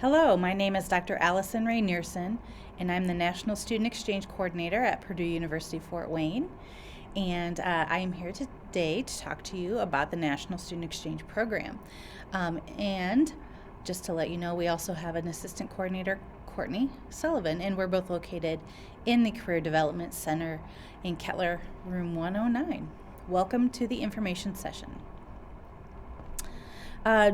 Hello, my name is Dr. Allison Ray Nearson, and I'm the National Student Exchange Coordinator at Purdue University Fort Wayne. And I am here today to talk to you about the National Student Exchange Program. And just to let you know, we also have an Assistant Coordinator, Courtney Sullivan, and we're both located in the Career Development Center in Kettler, room 109. Welcome to the information session.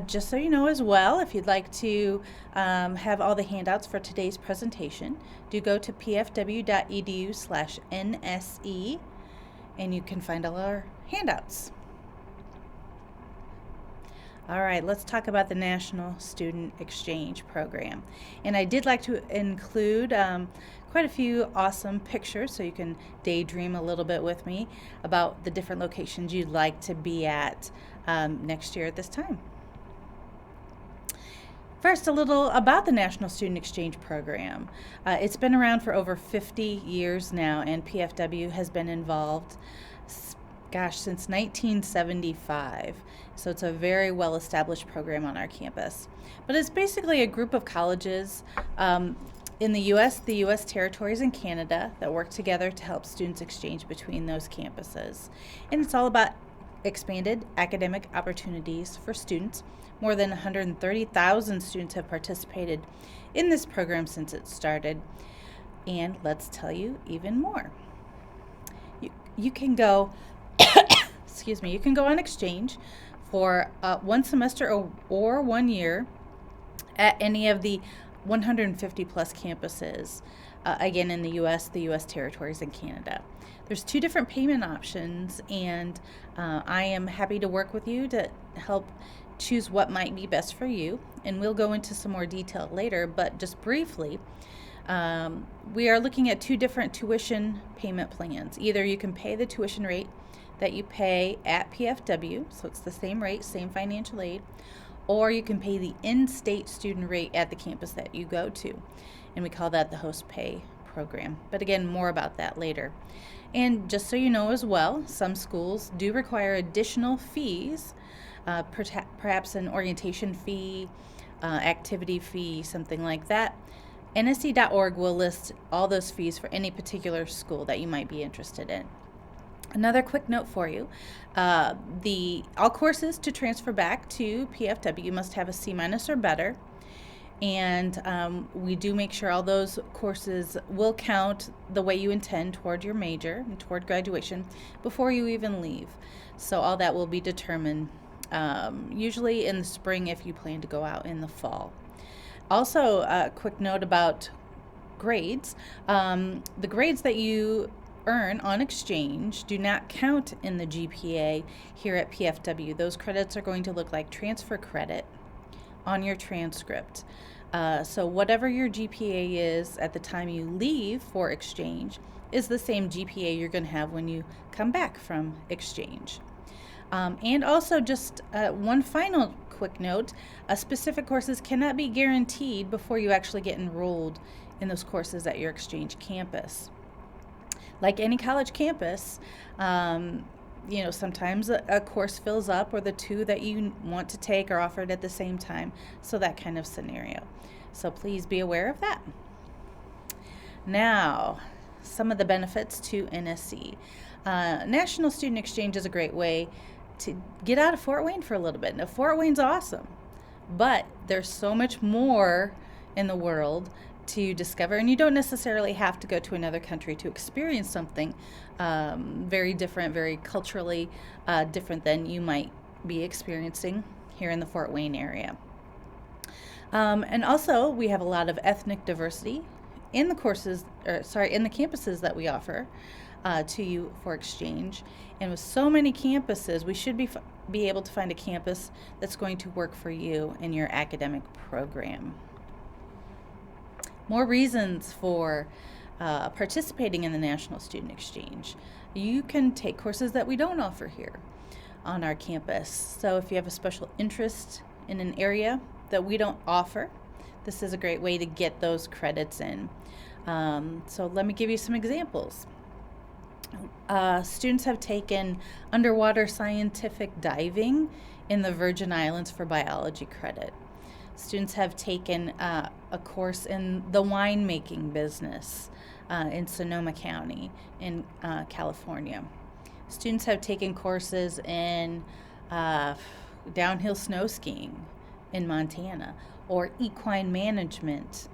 Just so you know as well, if you'd like to have all the handouts for today's presentation, do go to pfw.edu/NSE and you can find all our handouts. All right, let's talk about the National Student Exchange Program. And I did like to include quite a few awesome pictures so you can daydream a little bit with me about the different locations you'd like to be at next year at this time. First, a little about the National Student Exchange Program. It's been around for over 50 years now, and PFW has been involved, since 1975. So it's a very well-established program on our campus. But it's basically a group of colleges in the U.S. territories, and Canada that work together to help students exchange between those campuses. And it's all about expanded academic opportunities for students. More than 130,000 students have participated in this program since it started. And let's tell you even more. You can go, you can go on exchange for one semester or 1 year at any of the 150 plus campuses, again in the U.S., the U.S. territories, and Canada. There's 2 different payment options, and I am happy to work with you to help choose what might be best for you, and we'll go into some more detail later, but just briefly, we are looking at 2 different tuition payment plans. Either you can pay the tuition rate that you pay at PFW, so it's the same rate, same financial aid, or you can pay the in-state student rate at the campus that you go to, and we call that the host pay program. But again, more about that later. And just so you know as well, some schools do require additional fees, perhaps an orientation fee, activity fee, something like that. NSE.org will list all those fees for any particular school that you might be interested in. Another quick note for you, all courses to transfer back to PFW must have a C- or better, and we do make sure all those courses will count the way you intend toward your major and toward graduation before you even leave. So all that will be determined usually in the spring if you plan to go out in the fall. Also, a quick note about grades. The grades that you earn on exchange do not count in the GPA here at PFW. Those credits are going to look like transfer credit on your transcript. So whatever your GPA is at the time you leave for exchange is the same GPA you're going to have when you come back from exchange. And also just one final quick note, specific courses cannot be guaranteed before you actually get enrolled in those courses at your exchange campus. Like any college campus, sometimes a course fills up or the 2 that you want to take are offered at the same time, so that kind of scenario. So please be aware of that. Now, some of the benefits to NSE. National Student Exchange is a great way to get out of Fort Wayne for a little bit. Now, Fort Wayne's awesome, but there's so much more in the world to discover, and you don't necessarily have to go to another country to experience something very different, very culturally different than you might be experiencing here in the Fort Wayne area. And also, we have a lot of ethnic diversity in the in the campuses that we offer to you for exchange. And with so many campuses, we should be able to find a campus that's going to work for you in your academic program. More reasons for participating in the National Student Exchange. You can take courses that we don't offer here on our campus. So if you have a special interest in an area that we don't offer, this is a great way to get those credits in. So let me give you some examples. Students have taken underwater scientific diving in the Virgin Islands for biology credit. Students have taken a course in the winemaking business in Sonoma County in California. Students have taken courses in downhill snow skiing in Montana, or equine management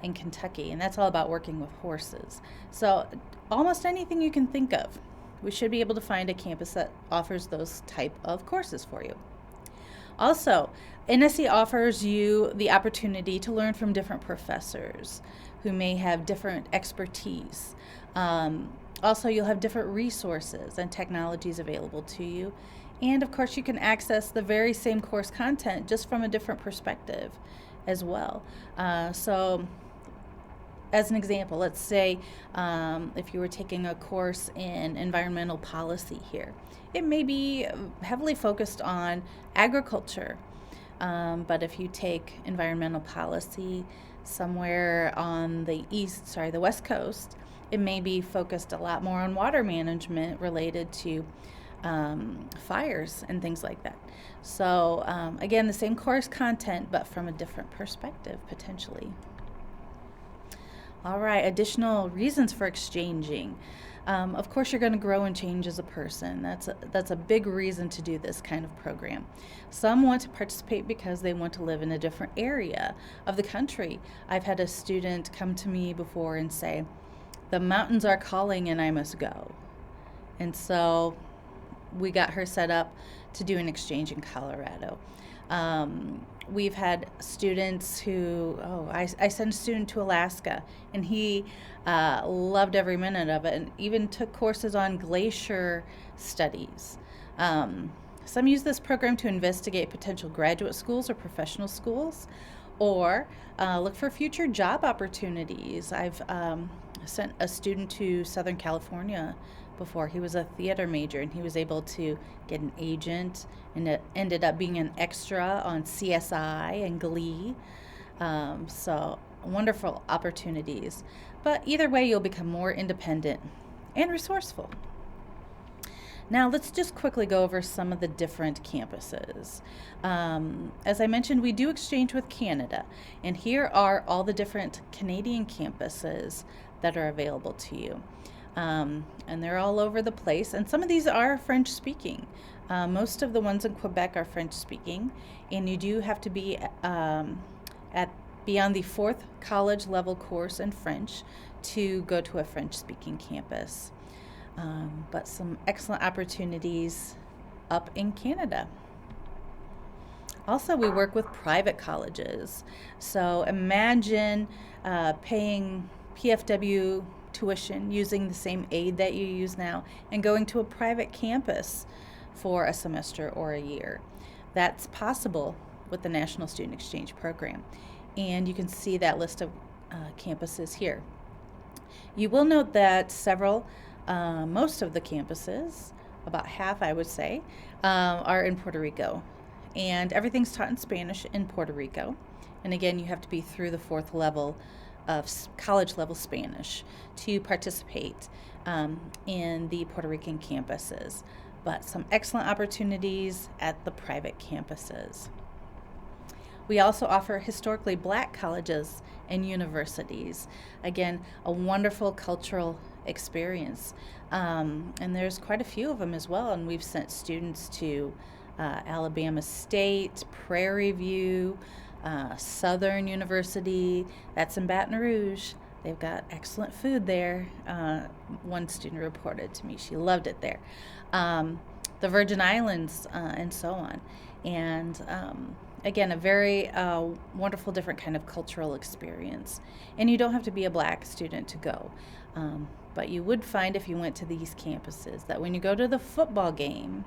in Kentucky, and that's all about working with horses. So almost anything you can think of, we should be able to find a campus that offers those type of courses for you. Also, NSE offers you the opportunity to learn from different professors who may have different expertise. Also, you'll have different resources and technologies available to you. And of course, you can access the very same course content just from a different perspective as well. So, as an example, let's say if you were taking a course in environmental policy here, it may be heavily focused on agriculture. But if you take environmental policy somewhere on the West Coast, it may be focused a lot more on water management related to fires and things like that. So again, the same course content, but from a different perspective, potentially. All right, additional reasons for exchanging. Of course, you're going to grow and change as a person. That's a big reason to do this kind of program. Some want to participate because they want to live in a different area of the country. I've had a student come to me before and say, "The mountains are calling and I must go." And so we got her set up to do an exchange in Colorado. We've had students who, I sent a student to Alaska, and he loved every minute of it, and even took courses on glacier studies. Some use this program to investigate potential graduate schools or professional schools, or look for future job opportunities. I've sent a student to Southern California before. He was a theater major, and he was able to get an agent, and it ended up being an extra on CSI and Glee. So wonderful opportunities. But either way, you'll become more independent and resourceful. Now, let's just quickly go over some of the different campuses. As I mentioned, we do exchange with Canada, and here are all the different Canadian campuses that are available to you. And they're all over the place, and some of these are French speaking. Most of the ones in Quebec are French speaking, and you do have to be on the 4th college level course in French to go to a French speaking campus. But some excellent opportunities up in Canada. Also, we work with private colleges. So imagine paying PFW tuition using the same aid that you use now and going to a private campus for a semester or a year. That's possible with the National Student Exchange Program. And you can see that list of campuses here. You will note that most of the campuses, about half I would say, are in Puerto Rico. And everything's taught in Spanish in Puerto Rico. And again, you have to be through the 4th level of college level Spanish to participate in the Puerto Rican campuses. But some excellent opportunities at the private campuses. We also offer historically black colleges and universities. Again, a wonderful cultural experience. And there's quite a few of them as well. And we've sent students to Alabama State, Prairie View, Southern University. That's in Baton Rouge. They've got excellent food there. One student reported to me she loved it there. The Virgin Islands and so on. And again, a very wonderful different kind of cultural experience. And you don't have to be a black student to go. But you would find if you went to these campuses that when you go to the football game,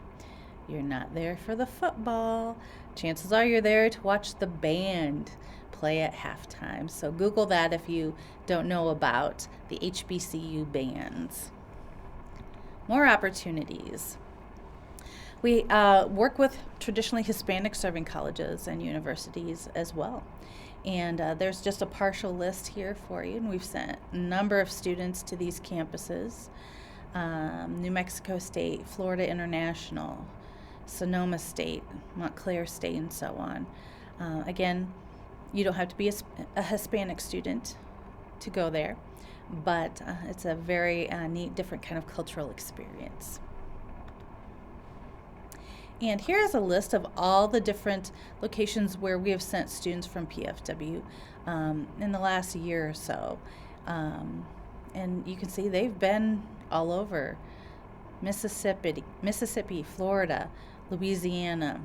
you're not there for the football. Chances are you're there to watch the band play at halftime. So Google that if you don't know about the HBCU bands. More opportunities. We work with traditionally Hispanic serving colleges and universities as well. And there's just a partial list here for you. And we've sent a number of students to these campuses. New Mexico State, Florida International, Sonoma State, Montclair State, and so on. Again, you don't have to be a Hispanic student to go there, but it's a very neat, different kind of cultural experience. And here's a list of all the different locations where we have sent students from PFW in the last year or so. And you can see they've been all over: Mississippi, Florida, Louisiana,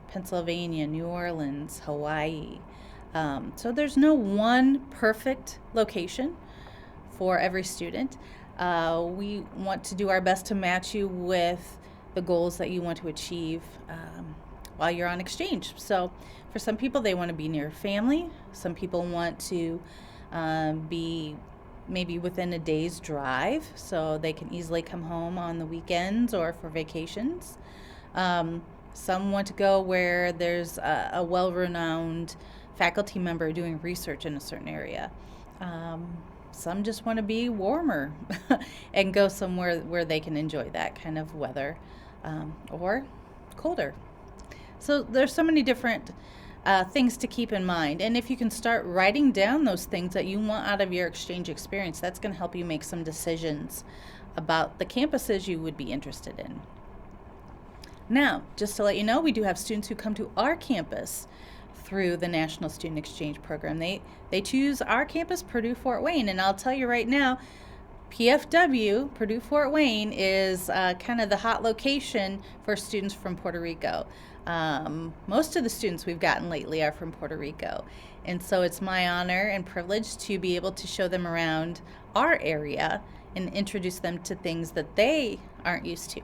Pennsylvania, New Orleans, Hawaii. So there's no one perfect location for every student. We want to do our best to match you with the goals that you want to achieve while you're on exchange. So for some people, they want to be near family. Some people want to be maybe within a day's drive so they can easily come home on the weekends or for vacations. Some want to go where there's a well-renowned faculty member doing research in a certain area. Some just want to be warmer and go somewhere where they can enjoy that kind of weather, or colder. So there's so many different things to keep in mind. And if you can start writing down those things that you want out of your exchange experience, that's going to help you make some decisions about the campuses you would be interested in. Now, just to let you know, we do have students who come to our campus through the National Student Exchange Program. They choose our campus, Purdue Fort Wayne, and I'll tell you right now, PFW, Purdue Fort Wayne, is kind of the hot location for students from Puerto Rico. Most of the students we've gotten lately are from Puerto Rico, and so it's my honor and privilege to be able to show them around our area and introduce them to things that they aren't used to.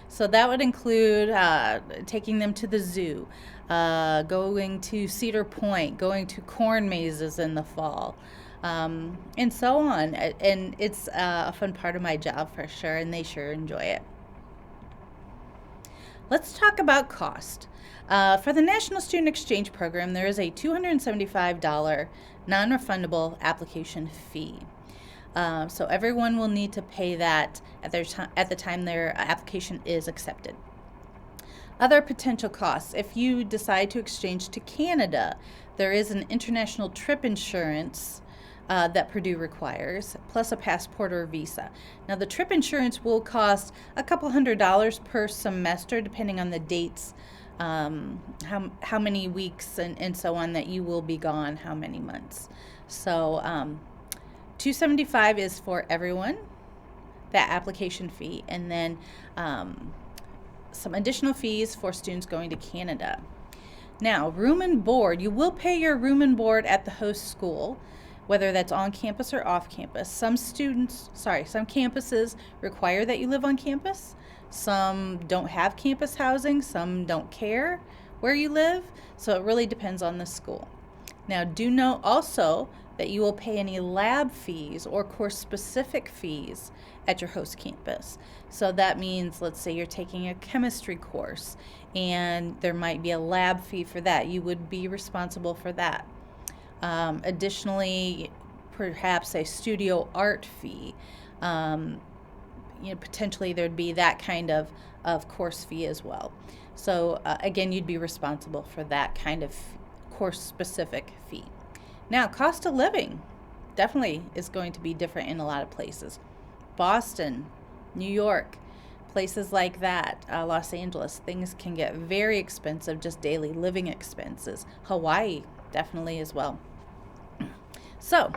So that would include taking them to the zoo, going to Cedar Point, going to corn mazes in the fall, and so on. And it's a fun part of my job for sure, and they sure enjoy it. Let's talk about cost. For the National Student Exchange Program, there is a $275 non-refundable application fee. So everyone will need to pay that at the time their application is accepted. Other potential costs: if you decide to exchange to Canada, there is an international trip insurance that Purdue requires, plus a passport or visa. Now, the trip insurance will cost a couple $100 per semester, depending on the dates, how many weeks and so on that you will be gone, how many months. So $275 is for everyone, that application fee, and then some additional fees for students going to Canada. Now, room and board. You will pay your room and board at the host school, whether that's on campus or off campus. Some campuses require that you live on campus. Some don't have campus housing. Some don't care where you live. So it really depends on the school. Now, do note also that you will pay any lab fees or course-specific fees at your host campus. So that means, let's say you're taking a chemistry course and there might be a lab fee for that. You would be responsible for that. Additionally, perhaps a studio art fee. Potentially there'd be that kind of course fee as well. So again, you'd be responsible for that kind of course-specific fee. Now, cost of living definitely is going to be different in a lot of places. Boston, New York, places like that, Los Angeles, things can get very expensive, just daily living expenses. Hawaii, definitely as well. So,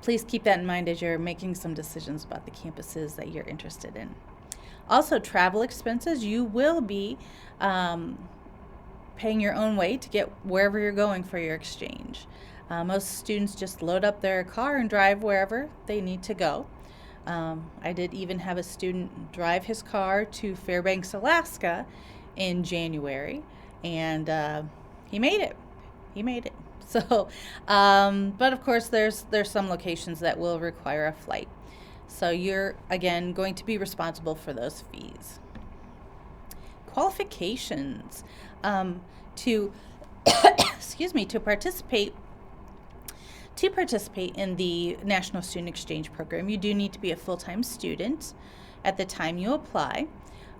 please keep that in mind as you're making some decisions about the campuses that you're interested in. Also, travel expenses, you will be paying your own way to get wherever you're going for your exchange. Most students just load up their car and drive wherever they need to go. I did even have a student drive his car to Fairbanks, Alaska in January, and he made it. So, but of course there's some locations that will require a flight. So you're, again, going to be responsible for those fees. Qualifications. To participate in the National Student Exchange Program, you do need to be a full-time student at the time you apply.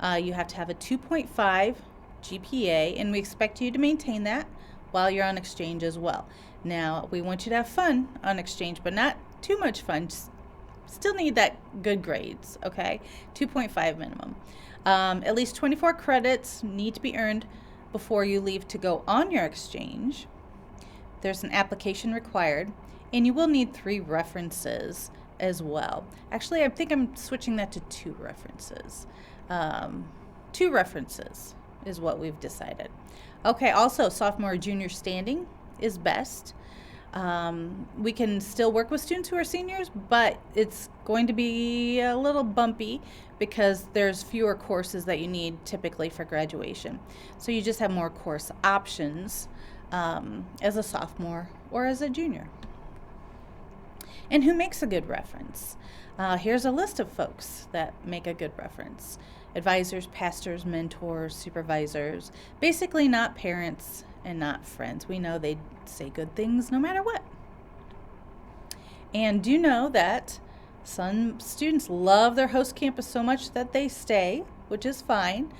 You have to have a 2.5 GPA, and we expect you to maintain that while you're on exchange as well. Now, we want you to have fun on exchange, but not too much fun. Still need that good grades, okay? 2.5 minimum. At least 24 credits need to be earned before you leave to go on your exchange. There's an application required, and you will need 3 references as well. Actually, I think I'm switching that to 2 references. 2 references is what we've decided. Okay, also sophomore or junior standing is best. We can still work with students who are seniors, but it's going to be a little bumpy because there's fewer courses that you need typically for graduation. So you just have more course options as a sophomore or as a junior. And who makes a good reference? Here's a list of folks that make a good reference. Advisors, pastors, mentors, supervisors, basically not parents and not friends. We know they say good things no matter what. And do know that some students love their host campus so much that they stay, which is fine,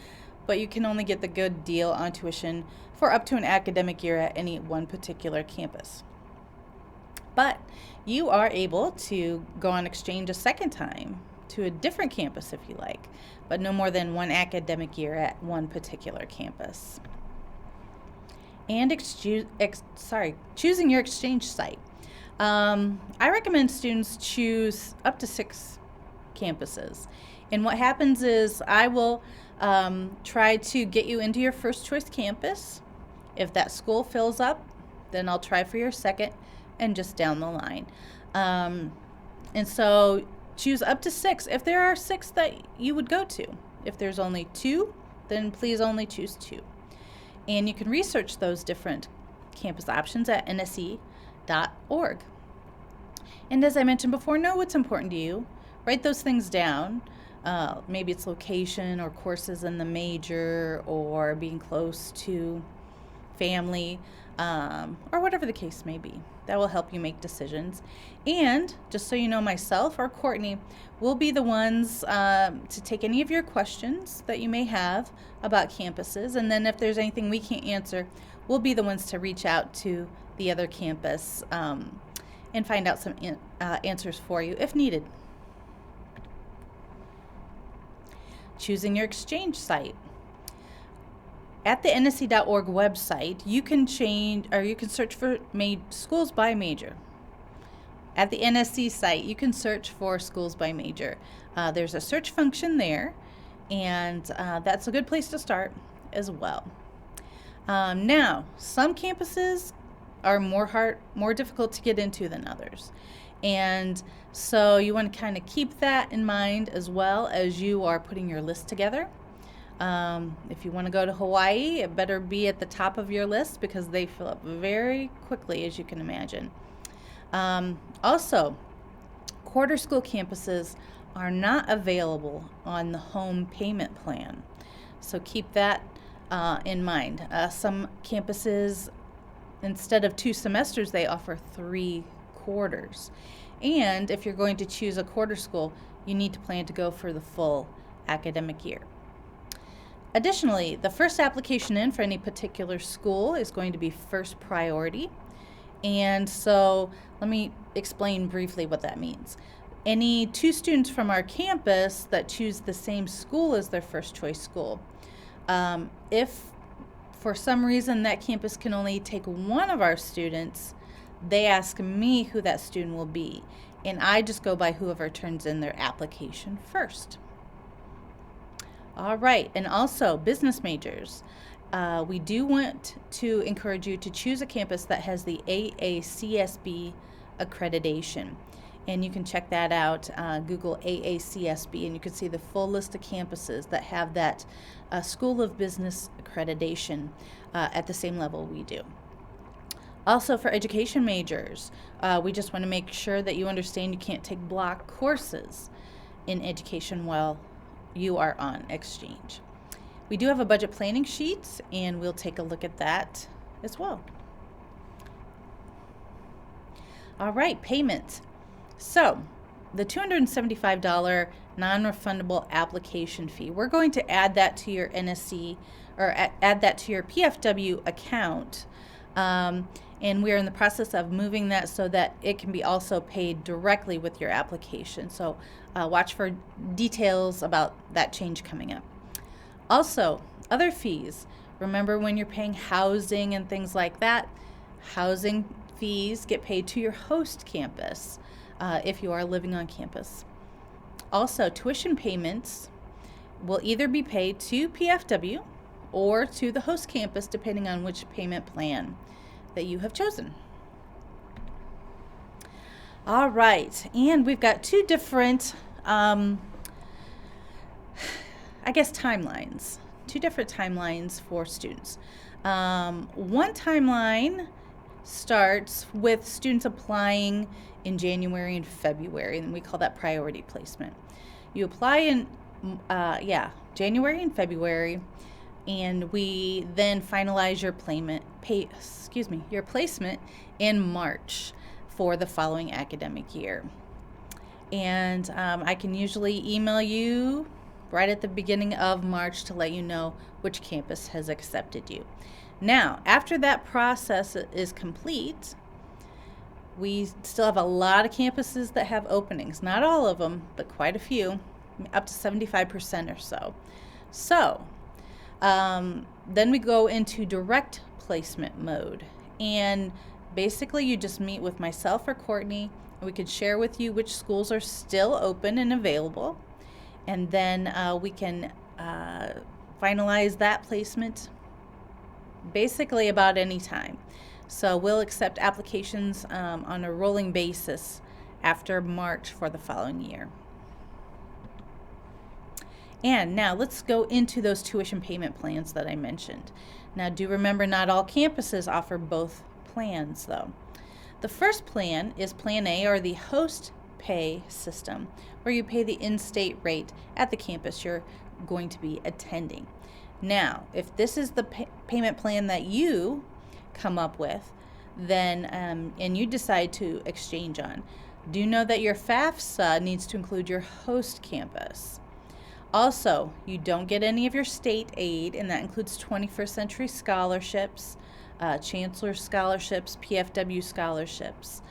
but you can only get the good deal on tuition for up to an academic year at any one particular campus. But you are able to go on exchange a second time to a different campus if you like, but no more than one academic year at one particular campus. And choosing your exchange site. I recommend students choose up to 6 campuses. And what happens is I will try to get you into your first choice campus. If that school fills up, then I'll try for your second and just down the line. And so choose up to 6 if there are 6 that you would go to. If there's only 2, then please only choose 2. And you can research those different campus options at NSE.org. And as I mentioned before, know what's important to you. Write those things down. Maybe it's location or courses in the major or being close to family or whatever the case may be. That will help you make decisions. And just so you know, myself or Courtney will be the ones to take any of your questions that you may have about campuses. And then if there's anything we can't answer, we'll be the ones to reach out to the other campus and find out some answers for you if needed. Choosing your exchange site. At the NSE.org website, you can search for schools by major. At the NSE site, you can search for schools by major. There's a search function there, and that's a good place to start as well. Now, some campuses are more difficult to get into than others. And so you want to kind of keep that in mind as well as you are putting your list together. If you want to go to Hawaii, it better be at the top of your list because they fill up very quickly, as you can imagine. Also, quarter school campuses are not available on the home payment plan. So keep that in mind. Some campuses, instead of 2 semesters, they offer 3 quarters. And if you're going to choose a quarter school, you need to plan to go for the full academic year. Additionally, the first application in for any particular school is going to be first priority. And so let me explain briefly what that means. Any 2 students from our campus that choose the same school as their first choice school, if for some reason that campus can only take one of our students, they ask me who that student will be. And I just go by whoever turns in their application first. All right, and also business majors. We do want to encourage you to choose a campus that has the AACSB accreditation. And you can check that out, Google AACSB, and you can see the full list of campuses that have that School of Business accreditation at the same level we do. Also for education majors, we just want to make sure that you understand you can't take block courses in education while you are on exchange. We do have a budget planning sheet, and we'll take a look at that as well. All right, payment. So the $275 non-refundable application fee, we're going to add that to your NSE or add that to your PFW account. And we're in the process of moving that so that it can be also paid directly with your application. So watch for details about that change coming up. Also, other fees. Remember, when you're paying housing and things like that, housing fees get paid to your host campus if you are living on campus. Also, tuition payments will either be paid to PFW or to the host campus, depending on which payment plan that you have chosen. All right, and we've got two different, timelines. Two different timelines for students. One timeline starts with students applying in January and February, and we call that priority placement. You apply in January and February, and we then finalize your your placement in March for the following academic year. And I can usually email you right at the beginning of March to let you know which campus has accepted you. Now, after that process is complete, we still have a lot of campuses that have openings. Not all of them, but quite a few, up to 75% or so. So, then we go into direct placement mode. And basically, you just meet with myself or Courtney, and we could share with you which schools are still open and available. And then we can finalize that placement basically about any time. So we'll accept applications on a rolling basis after March for the following year. And now let's go into those tuition payment plans that I mentioned. Now do remember, not all campuses offer both plans though. The first plan is Plan A, or the host pay system, where you pay the in-state rate at the campus you're going to be attending. Now, if this is the payment plan that you come up with, then and you decide to exchange on, do know that your FAFSA needs to include your host campus. Also, you don't get any of your state aid, and that includes 21st Century scholarships, Chancellor scholarships, PFW scholarships.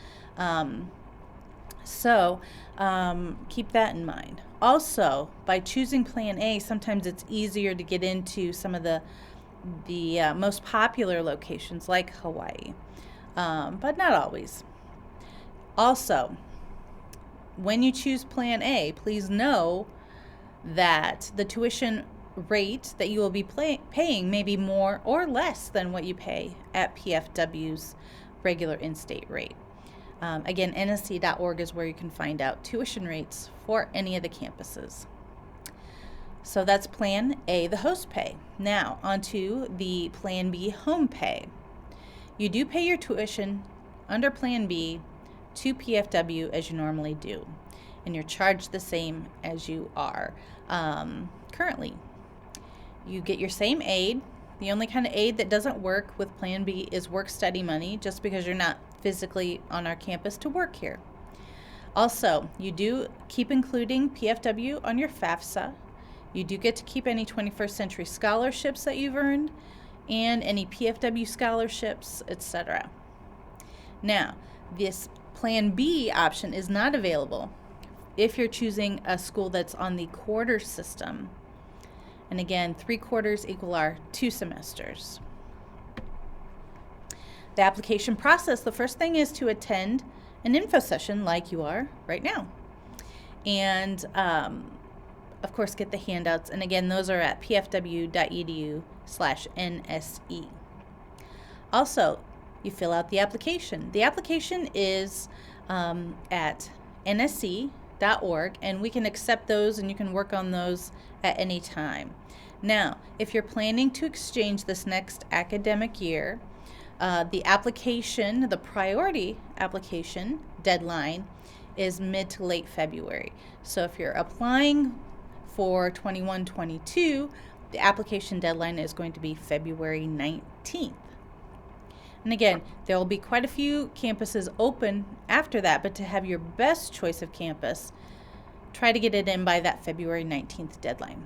So keep that in mind. Also, by choosing Plan A, sometimes it's easier to get into some of the most popular locations like Hawaii, but not always. Also, when you choose Plan A, please know that the tuition rate that you will be paying may be more or less than what you pay at PFW's regular in-state rate. Again, NSE.org is where you can find out tuition rates for any of the campuses. So that's Plan A, the host pay. Now, onto the Plan B, home pay. You do pay your tuition under Plan B to PFW as you normally do, and you're charged the same as you are currently. You get your same aid. The only kind of aid that doesn't work with Plan B is work-study money, just because you're not physically on our campus to work here. Also, you do keep including PFW on your FAFSA. You do get to keep any 21st Century scholarships that you've earned and any PFW scholarships, etc. Now, this Plan B option is not available if you're choosing a school that's on the quarter system. And again, 3 quarters equal our 2 semesters. The application process, the first thing is to attend an info session like you are right now. And of course, get the handouts. And again, those are at pfw.edu/NSE. Also, you fill out the application. The application is at NSE.org, and we can accept those and you can work on those at any time. Now, if you're planning to exchange this next academic year, the priority application deadline is mid to late February. So if you're applying for 21-22, the application deadline is going to be February 19th. And again, there will be quite a few campuses open after that, but to have your best choice of campus, try to get it in by that February 19th deadline.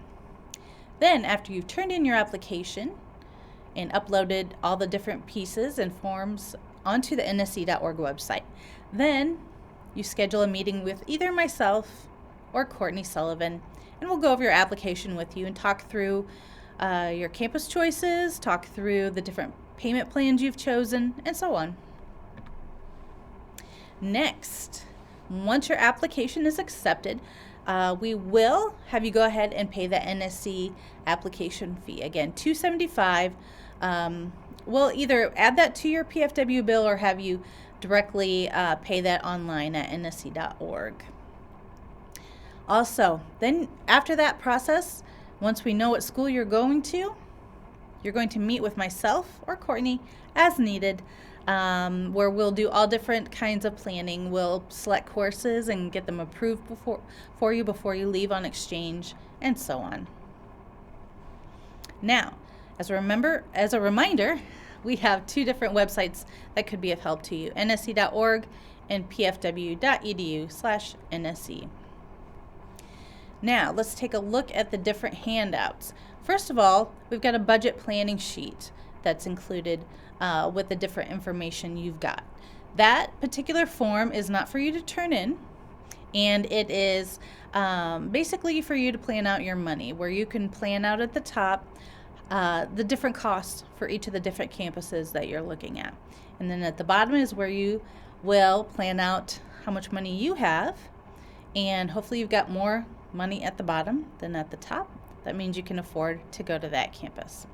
Then, after you've turned in your application and uploaded all the different pieces and forms onto the NSE.org website, then you schedule a meeting with either myself or Courtney Sullivan, and we'll go over your application with you and talk through your campus choices, talk through the different payment plans you've chosen, and so on. Next, once your application is accepted, we will have you go ahead and pay the NSE application fee. Again, $275. We'll either add that to your PFW bill or have you directly pay that online at NSE.org. Also, then after that process, once we know what school you're going to meet with myself or Courtney as needed, where we'll do all different kinds of planning. We'll select courses and get them approved for you before you leave on exchange, and so on. Now, as a reminder, we have two different websites that could be of help to you: NSE.org and pfw.edu/NSE. Now, let's take a look at the different handouts. First of all, we've got a budget planning sheet that's included with the different information you've got. That particular form is not for you to turn in, and it is basically for you to plan out your money, where you can plan out at the top the different costs for each of the different campuses that you're looking at. And then at the bottom is where you will plan out how much money you have, and hopefully you've got more money at the bottom than at the top. That means you can afford to go to that campus.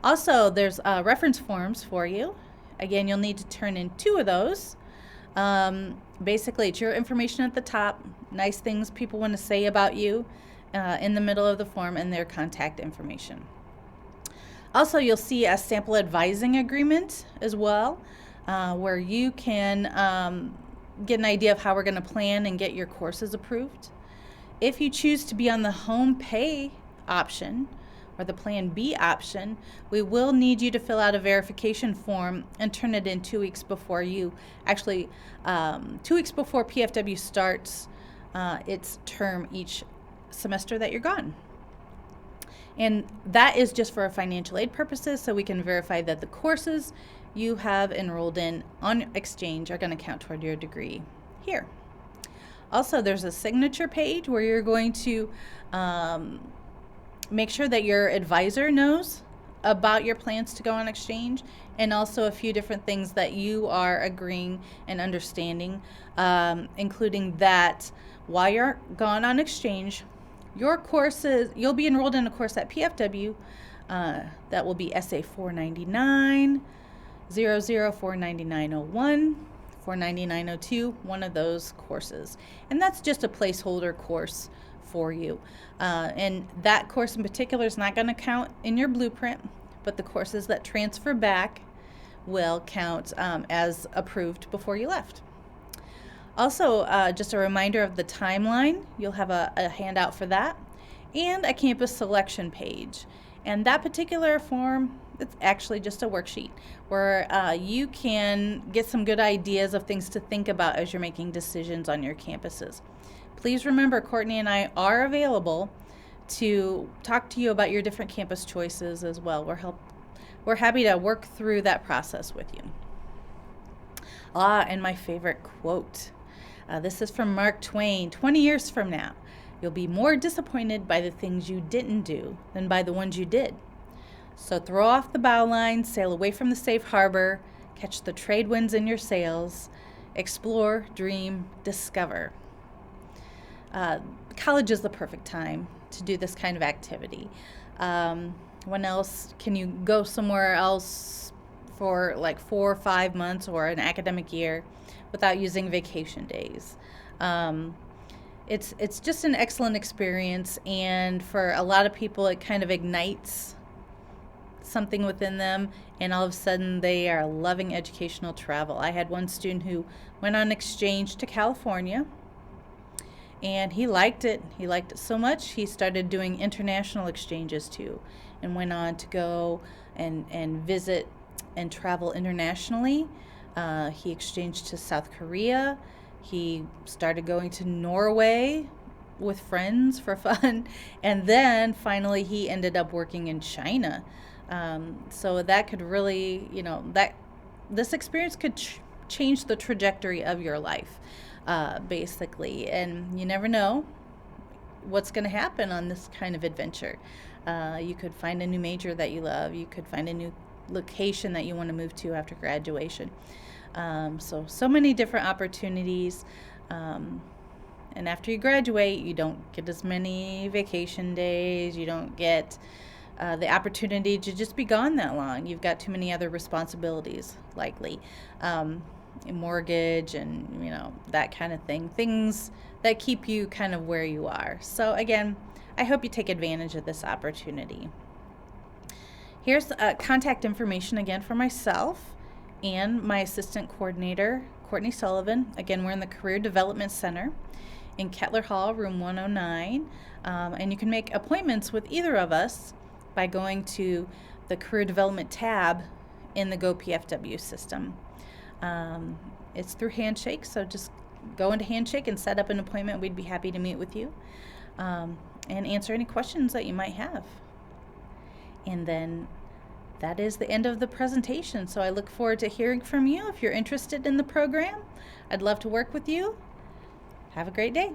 Also, there's reference forms for you. Again, you'll need to turn in 2 of those. Basically, it's your information at the top, nice things people want to say about you in the middle of the form, and their contact information. Also, you'll see a sample advising agreement as well, where you can get an idea of how we're going to plan and get your courses approved. If you choose to be on the home pay option or the Plan B option, we will need you to fill out a verification form and turn it in 2 weeks before you actually, 2 weeks before PFW starts its term each semester that you're gone. And that is just for financial aid purposes, so we can verify that the courses you have enrolled in on exchange are going to count toward your degree here. Also, there's a signature page where you're going to make sure that your advisor knows about your plans to go on exchange, and also a few different things that you are agreeing and understanding, including that while you're gone on exchange, your courses, you'll be enrolled in a course at PFW that will be SA 499, 49901, 49902, one of those courses. And that's just a placeholder course for you. And that course in particular is not going to count in your blueprint, but the courses that transfer back will count as approved before you left. Also, just a reminder of the timeline. You'll have a handout for that, and a campus selection page. And that particular form, it's actually just a worksheet where you can get some good ideas of things to think about as you're making decisions on your campuses. Please remember, Courtney and I are available to talk to you about your different campus choices as well. We're happy to work through that process with you. And my favorite quote. This is from Mark Twain. 20 years from now, you'll be more disappointed by the things you didn't do than by the ones you did. So throw off the bow line, sail away from the safe harbor, catch the trade winds in your sails, explore, dream, discover. College is the perfect time to do this kind of activity. When else can you go somewhere else for like 4 or 5 months or an academic year without using vacation days? It's just an excellent experience, and for a lot of people it kind of ignites something within them, and all of a sudden they are loving educational travel. I had one student who went on exchange to California, and he liked it. He liked it so much he started doing international exchanges too, and went on to go and visit and travel internationally. He exchanged to South Korea. He started going to Norway with friends for fun. And then finally, he ended up working in China. So that could really, that this experience could change the trajectory of your life, basically. And you never know what's going to happen on this kind of adventure. You could find a new major that you love. You could find a new location that you want to move to after graduation. So many different opportunities. And after you graduate, you don't get as many vacation days. You don't get the opportunity to just be gone that long. You've got too many other responsibilities, likely. Mortgage and, that kind of thing. Things that keep you kind of where you are. So again, I hope you take advantage of this opportunity. Here's contact information again for myself and my assistant coordinator, Courtney Sullivan. Again, we're in the Career Development Center in Kettler Hall, room 109. And you can make appointments with either of us by going to the Career Development tab in the Go PFW system. It's through Handshake, so just go into Handshake and set up an appointment. We'd be happy to meet with you and answer any questions that you might have. And then that is the end of the presentation. So I look forward to hearing from you. If you're interested in the program, I'd love to work with you. Have a great day.